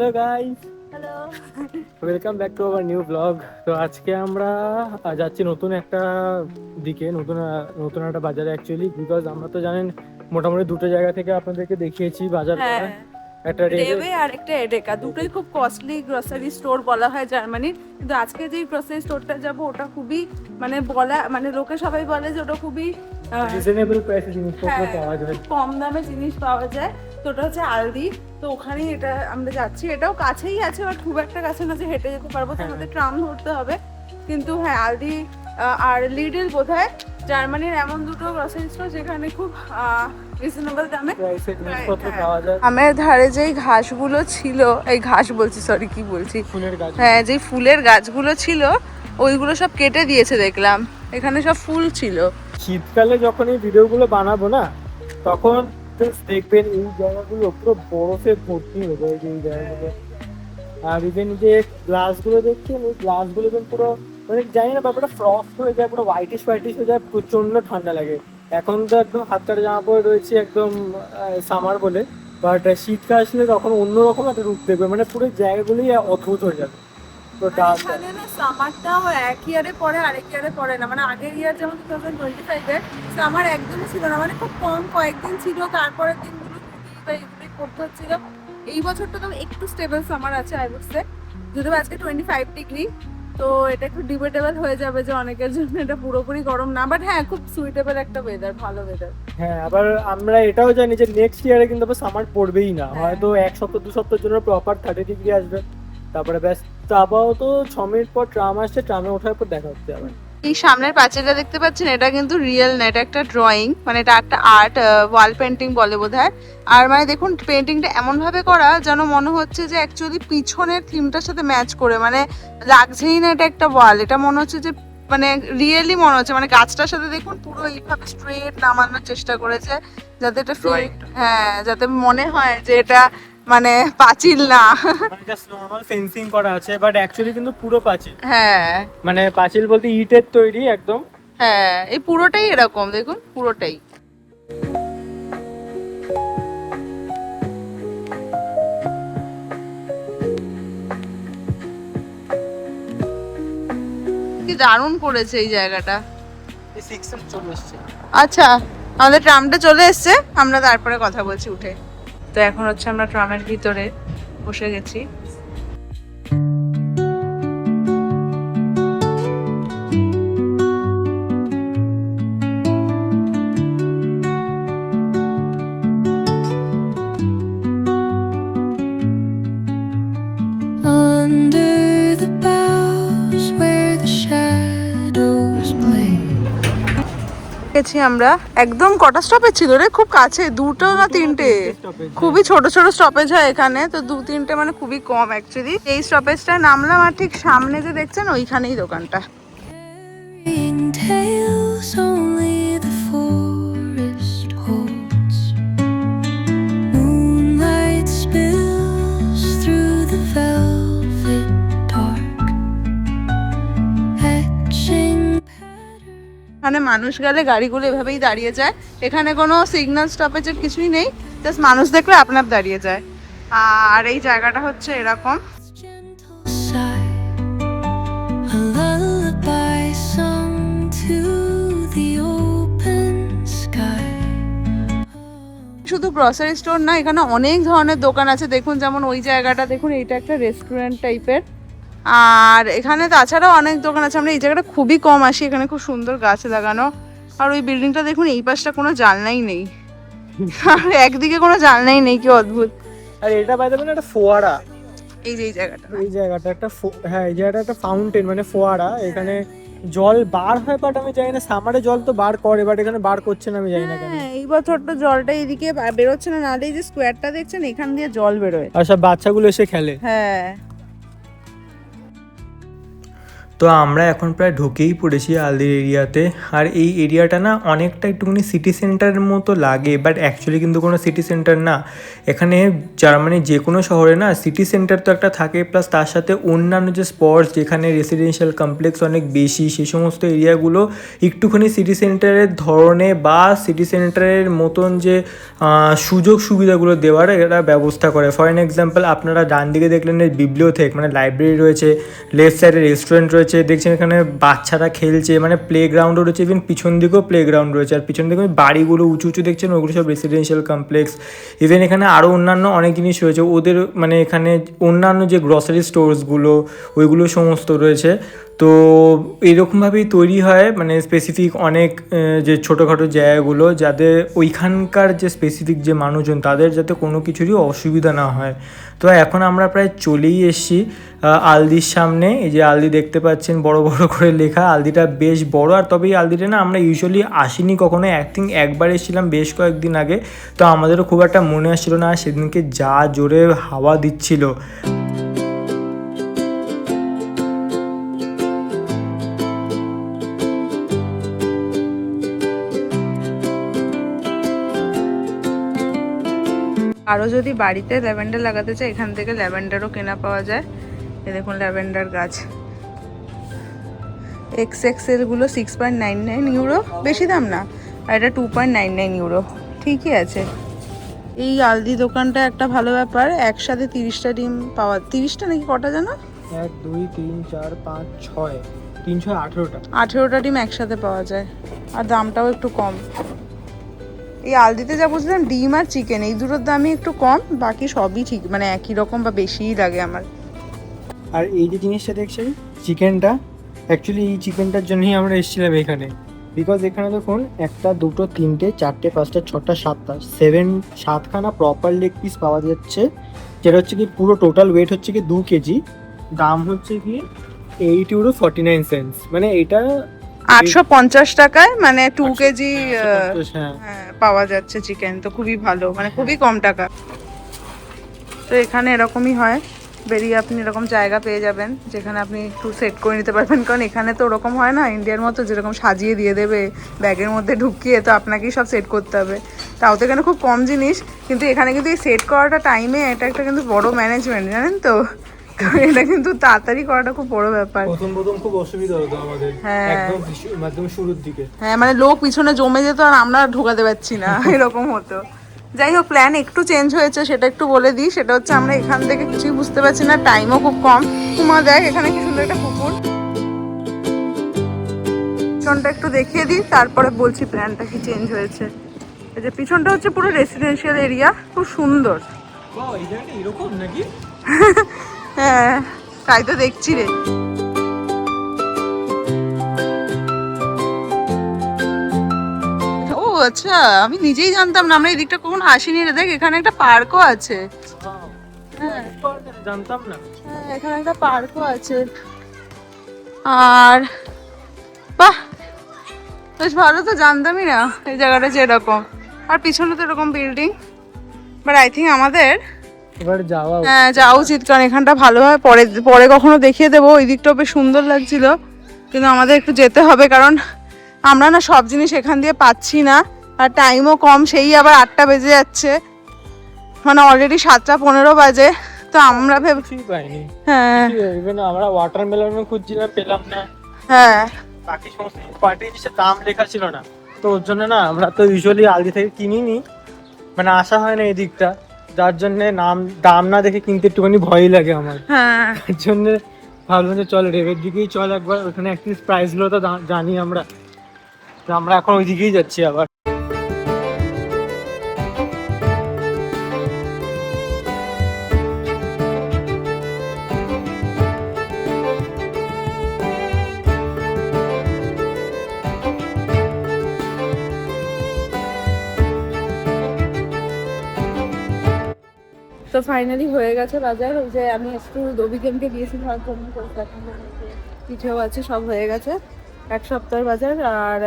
Hello guys, hello. Welcome back to our new blog. তো আজকে আমরা যাচ্ছি নতুন একটা দিকে, নতুন একটা বাজারে অ্যাকচুয়ালি, বিকজ আমরা তো জানেন মোটামুটি দুটো জায়গা থেকে আপনাদেরকে দেখিয়েছি বাজার করা। হ্যাঁ, একটা রেলে, রেওয়ে আর একটা এডেকা, দুটোই খুব কস্টলি গ্রসারি স্টোর বলা হয় জার্মানির। কিন্তু আজকে যেই গ্রসারি স্টোরটা যাব ওটা খুবই মানে লোকে সবাই বলে যে ওটা খুবই রিজনেবল প্রাইসে জিনিসপত্র হ্যাঁ, পাওয়া যায়। খুব কম দামে জিনিস পাওয়া যায়। তো ওটা হচ্ছে আলদি। তো ওখানেই এটা আমরা যাচ্ছি। এটাও কাছেই আছে, বাট খুব একটা কাছে না যে হেঁটে যেতে পারবো, তো আমাদের ট্রাম ধরতে হবে। কিন্তু হ্যাঁ, আলদি আর লিডল বোধহয় জার্মানির এমন দুটো গ্রসারি স্টোর যেখানে খুব রিজনেবল দামে প্রাইসে জিনিসপত্র হ্যাঁ। পাওয়া যায়। আমের ধারে যেই ঘাসগুলো ছিল, এই ঘাস বলছি, সরি কি বলছি, ফুলের গাছ, হ্যাঁ, যেই ফুলের গাছগুলো ছিল ওইগুলো সব কেটে দিয়েছে দেখলাম। এখানে সব ফুল ছিল। শীতকালে যখন এই ভিডিওগুলো বানাবো না, তখন just দেখবেন এই জায়গাগুলো পুরো বরফে ভর্তি হয়ে যায়। এই জায়গাগুলো, আর ইভেন যে গ্লাসগুলো দেখছেন, ওই গ্লাসগুলো পুরো মানে জানি না ব্যাপারটা ফ্রস্ট হয়ে যায়, পুরো হোয়াইটিশ হয়ে যায়, প্রচন্ড ঠান্ডা লাগে। এখন তো একদম হাত কাটা জামা পরে রয়েছে একদম সামার বলে, বাট শীতকাল আসলে তখন অন্যরকম একটা রূপ দেখবে, মানে পুরো জায়গাগুলোই অদ্ভুত হয়ে যাবে। তো এখানে না সামারটাও এক ইয়ারে পরে আরেক ইয়ারে পরে না, মানে আগের ইয়ার যেমন 2025-এর সামার একদমই ছিল না, মানে খুব কম কয়েকদিন ছিল, তারপরের দিনগুলো এগুলোই করতে হচ্ছিল। এই বছরটা তো একটু স্টেবল সামার আছে আই উড সে, যদিও আজকে 25 ডিগ্রি। তো এটা একটু ডিবেটেবল হয়ে যাবে যে অনেকের জন্য এটা পুরোপুরি গরম না, বাট হ্যাঁ খুব সুইটেবল একটা ওয়েদার, ভালো ওয়েদার। হ্যাঁ, আবার আমরা এটাও জানি যে নেক্সট ইয়ারে কিন্তু আবার সামার পড়বেই না, হয়তো এক সপ্তাহ দু সপ্তাহের জন্য প্রপার 30 ডিগ্রি আসবে, তারপরে ব্যাস। তো আপাতত 6 মিনিট পর ট্রাম আসছে, ট্রামে ওঠার পর দেখা হচ্ছে আবার। এই সামনের পাঁচিলটা দেখতে পাচ্ছেন, এটা কিন্তু রিয়েল না, এটা একটা ড্রয়িং, মানে এটা একটা আর্ট, ওয়াল পেন্টিং বলে বোধহয়। আর মানে দেখুন পেন্টিংটা এমন ভাবে করা যেন মনে হচ্ছে যে অ্যাকচুয়ালি পিছনের থিমটার সাথে ম্যাচ করে, মানে লাগছেই না এটা একটা ওয়াল, এটা মনে হচ্ছে যে মানে রিয়েলি মনে হচ্ছে, মানে গাছটার সাথে দেখুন পুরো এইভাবে স্ট্রেট নামানোর চেষ্টা করেছে যাতে এটা হ্যাঁ, যাতে মনে হয় যে এটা মানে পাঁচিল না। মানে জাস্ট নরমাল ফেন্সিং করা আছে, বাট অ্যাকচুয়ালি কিন্তু পুরো পাঁচিল। হ্যাঁ মানে পাঁচিল বলতে ইটের তৈরি একদম। হ্যাঁ, এই পুরোটাই এরকম, দেখুন পুরোটাই। কি দারুণ করেছে এই জায়গাটা। এই 6 চলে এসছে। আচ্ছা, আমাদের ট্রামটা চলে এসছে, আমরা তারপরে কথা বলছি উঠে। তো এখন হচ্ছে আমরা ট্রামের ভিতরে বসে গেছি। Under the boughs where the shadows play. গেছি আমরা, একদম কটা স্টপেজ ছিল রে, খুব কাছে, দুটো না তিনটে, খুবই ছোট ছোট স্টপেজ হয় এখানে, তো দু তিনটে মানে খুবই কম অ্যাকচুয়ালি। এই স্টপেজটায় নামলাম, আর ঠিক সামনে যে দেখছেন ওইখানেই দোকানটা। Carrying tales only the forest holds. Moonlight spills through the velvet dark, etching patterns. এখানে মানুষ গেলে গাড়িগুলো এভাবেই দাঁড়িয়ে যায়, এখানে কোনো সিগন্যাল স্টপেজের কিছুই নেই, জাস্ট মানুষ দেখলে আপনার দাঁড়িয়ে যায়। আর এই জায়গাটা হচ্ছে এরকম। Gentle sigh, a lullaby sung to the open sky. শুধু গ্রসারি স্টোর না, এখানে অনেক ধরনের দোকান আছে, দেখুন যেমন ওই জায়গাটা দেখুন, এইটা একটা রেস্টুরেন্ট টাইপের। আর এখানে তাছাড়াও অনেক দোকান আছে, আমরা এই জায়গাটা খুবই কম আসি, এখানে খুব সুন্দর গাছ লাগানো। আর ওই বিল্ডিংটা দেখুন, এই পাশটা কোনো জানলাই নেই, আর একদিকে কোনো জানলাই নেই, কি অদ্ভুত। আর এটা বাইরে মানে একটা ফোয়ারা, এই যে এই জায়গাটা, এই জায়গাটা একটা হ্যাঁ, এই জায়গাটা একটা ফাউন্টেন মানে ফোয়ারা, এখানে জল বার হয়, বাট আমি জানি না সামারে জল তো বার করে, বাট এখানে বার করছে না, আমি জানি না কেন। হ্যাঁ, এই বছরটা জলটা এইদিকে বেরোচ্ছে না, নাহলে এই যে স্কোয়ারটা দেখছেন এখান দিয়ে জল বেরোয়। আর সব বাচ্চাগুলো এসে খেলে। হ্যাঁ, তো আমরা এখন প্রায় ঢুকেই পড়েছি আলদির এরিয়াতে। আর এই এরিয়াটা না অনেকটা একটুখানি সিটি সেন্টারের মতো লাগে, বাট অ্যাকচুয়ালি কিন্তু কোনো সিটি সেন্টার না। এখানে জার্মানির যে কোনো শহরে না সিটি সেন্টার তো একটা থাকে, প্লাস তার সাথে অন্যান্য যে স্পটস যেখানে রেসিডেন্সিয়াল কমপ্লেক্স অনেক বেশি, সেই সমস্ত এরিয়াগুলো একটুখানি সিটি সেন্টারের ধরনে বা সিটি সেন্টারের মতন যে সুযোগ সুবিধাগুলো দেওয়ার এরা ব্যবস্থা করে। ফর এন এক্সাম্পল, আপনারা ডান দিকে দেখলেন বিবলিওথেক মানে লাইব্রেরি রয়েছে, লেফট সাইডে রেস্টুরেন্ট রয়েছে, দেখছেন এখানে বাচ্চারা খেলছে, মানে প্লে গ্রাউন্ডও রয়েছে, ইভেন পিছন দিকেও প্লে গ্রাউন্ড রয়েছে। আর পিছন দিকে বাড়িগুলো উঁচু উঁচু দেখছেন, ওগুলো সব রেসিডেন্সিয়াল কমপ্লেক্স। ইভেন এখানে আরও অন্যান্য অনেক জিনিস রয়েছে ওদের, মানে এখানে অন্যান্য যে গ্রসারি স্টোরসগুলো ওইগুলো সমস্ত রয়েছে। তো এরকমভাবেই তৈরি হয় মানে স্পেসিফিক অনেক যে ছোটোখাটো জায়গাগুলো, যাতে ওইখানকার যে স্পেসিফিক যে মানুষজন তাদের যাতে কোনো কিছুরই অসুবিধা না হয়। তো এখন আমরা প্রায় চলেই এসেছি আলদির সামনে। এই যে আলদি দেখতে পাচ্ছেন বড় বড় করে লেখা, আলদিটা বেশ বড়। আর তবে এই আলদিটা না আমরা ইউজুয়ালি আসিনি কখনো, একবার এসেছিলাম বেশ কয়েকদিন আগে, তো আমাদেরও খুব একটা মনে আসছিল না। সেদিনকে যা জোরে হাওয়া দিচ্ছিল। আরও যদি বাড়িতে ল্যাভেন্ডার লাগাতে চাই, এখান থেকে ল্যাভেন্ডারও কেনা পাওয়া যায়। এ দেখুন ল্যাভেন্ডার গাছ, XXL-গুলো 6.99 ইউরো, বেশি দাম না। আর এটা 2.99 ইউরো, ঠিকই আছে। এই আলদি দোকানটা একটা ভালো ব্যাপার, একসাথে 30টা ডিম পাওয়া, 30টা নাকি কটা জানো? 1 2 3 4 5 6 318টা 18টা ডিম একসাথে পাওয়া যায়, আর দামটাও একটু কম। এই আলদিতে যা বুঝলাম ডিম আর চিকেন এই দুটোর দামই একটু কম, বাকি সবই ঠিক মানে একই রকম বা বেশিই লাগে আমার। আর এই যে জিনিসটা দেখছেন চিকেনটা, অ্যাকচুয়ালি এই চিকেনটার জন্যই আমরা এসেছিলাম এখানে। বিকজ এখানে দেখুন 1 2 3 4 5 6 7 7খানা প্রপার লেগ পিস পাওয়া যাচ্ছে, যেটা হচ্ছে কি পুরো টোটাল ওয়েট হচ্ছে কি 2 কেজি। দাম হচ্ছে কি 8.49 ইউরো, মানে এটা 850 টাকায় মানে 2 কেজি 850, হ্যাঁ। পাওয়া যাচ্ছে চিকেন, তো খুবই ভালো, মানে খুবই কম টাকা। তো এখানে এরকমই হয়, বেরিয়ে আপনি এরকম জায়গা পেয়ে যাবেন যেখানে আপনি একটু সেট করে নিতে পারবেন। কারণ এখানে তো ওরকম হয় না ইন্ডিয়ার মতো, যেরকম সাজিয়ে দিয়ে দেবে ব্যাগের মধ্যে ঢুকিয়ে, তো আপনাকেই সব সেট করতে হবে। তাও তো এখানে খুব কম জিনিস, কিন্তু এখানে কিন্তু এই সেট করাটা টাইমে এটা একটা কিন্তু বড় ম্যানেজমেন্ট, জানেন তো। এটা কিন্তু তাড়াতাড়ি করাটা খুব বড় ব্যাপার। প্রথম খুব অসুবিধা হতো আমাদের, হ্যাঁ। একদম শুরুর দিকে। হ্যাঁ, মানে লোক পিছনে জমে যেত আর আমরা ঢোকাতে পারছি না, এরকম হতো। যাই হোক, প্ল্যান একটু চেঞ্জ হয়েছে, সেটা একটু বলে দিই। সেটা হচ্ছে আমরা এখান থেকে কিছুই বুঝতে পারছি না, টাইমও খুব কম। কুমা দেখ এখানে কি সুন্দর একটা পুকুর, পিছনটা একটু দেখিয়ে দিই, তারপরে বলছি প্ল্যানটা কি চেঞ্জ হয়েছে। এই যে পিছনটা হচ্ছে পুরো রেসিডেন্সিয়াল এরিয়া, খুব সুন্দর। এই জায়গাটা এরকম নাকি? হ্যাঁ, তাই তো দেখছি রে। ও আচ্ছা, আমি নিজেই জানতাম না, আমরা এই দিকটা কখনো আসিনি রে। দেখ এখানে একটা পার্কও আছে। হ্যাঁ, জানতাম না। হ্যাঁ, এখানে একটা পার্কও আছে। আর বাহ, বেশ ভালো, তো জানতামই না এই জায়গাটা যে এরকম। আর পিছনে তো এরকম বিল্ডিং, বাট আই থিঙ্ক আমাদের এবার হ্যাঁ যাওয়া উচিত, কারণ এখানটা ভালোভাবে পরে পরে কখনো দেখিয়ে দেবো। ওই দিকটাও বেশ সুন্দর লাগছিল, কিন্তু আমাদের একটু যেতে হবে, কারণ আমরা না সব জিনিস এখান দিয়ে পাচ্ছি না, আর টাইমও কম। সেই আবার 8টা বেজে যাচ্ছে, মানে অলরেডি 7টা 15 বাজে। তো আমরা কিছুই পাইনি। হ্যাঁ ইভেন আমরা ওয়াটারমেলনও খুঁজছিলাম, পেলাম না। হ্যাঁ, বাকি সমস্ত পার্টি জিনিসের দাম লেখা ছিল না, তো ওর জন্য না আমরা তো ইউজুয়ালি আলদি থেকে কিনিনি, মানে আসা হয় না এই দিকটা, যার জন্য দাম না দেখে কিনতে একটুখানি ভয়ই লাগে আমার। হ্যাঁ, তার জন্য ভাবলাম যে চল রেভের দিকেই চল একবার, ওখানে অ্যাটলিস্ট প্রাইসগুলো তো জানি আমরা, তো আমরা এখন ওই দিকেই যাচ্ছি আবার। তো ফাইনালি হয়ে গেছে বাজার। ওই যে আমি একটু অভিজ্ঞানকে দিয়েছি ধর জন্য, পিঠেও আছে, সব হয়ে গেছে। 1 সপ্তাহের বাজার। আর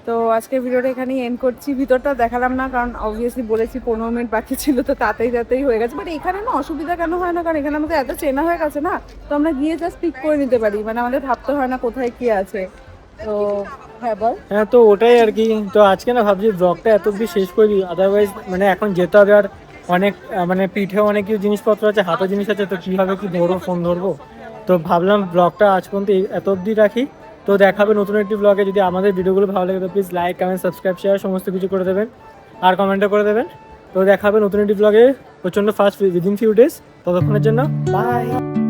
তো আজকের ভিডিওটা এখানেই এন্ড করছি। ভিতরটা দেখালাম না কারণ অবভিয়াসলি বলেছি 15 মিনিট বাকি ছিল, তো তাতেই হয়ে গেছে। বাট এখানে না অসুবিধা কেন হয় না, কারণ এখানে আমাদের এত চেনা হয়ে গেছে না, তো আমরা গিয়ে জাস্ট পিক করে নিতে পারি, মানে আমাদের ভাবতে হয় না কোথায় কি আছে। তো হ্যাঁ বল। হ্যাঁ, তো ওটাই আর কি। তো আজকে না ভাবছি ব্লগটা এত অব্দি শেষ করি, আদারওয়াইজ মানে এখন যেতে হবে, আর অনেক মানে পিঠে অনেক কিছু জিনিসপত্র আছে, হাতে জিনিস আছে, তো কীভাবে কি ধরবো, ফোন ধরবো। তো ভাবলাম ব্লগটা আজ পর্যন্ত এত অব্দি রাখি। তো দেখাবে নতুন একটি ব্লগে। যদি আমাদের ভিডিওগুলো ভালো লাগে তো please like, comment, subscribe, share সমস্ত কিছু করে দেবেন, আর কমেন্টও করে দেবেন। তো দেখাবে নতুন একটি ব্লগে প্রচণ্ড ফাস্ট উইদিন ফিউ ডেজ। ততক্ষণের জন্য বাই।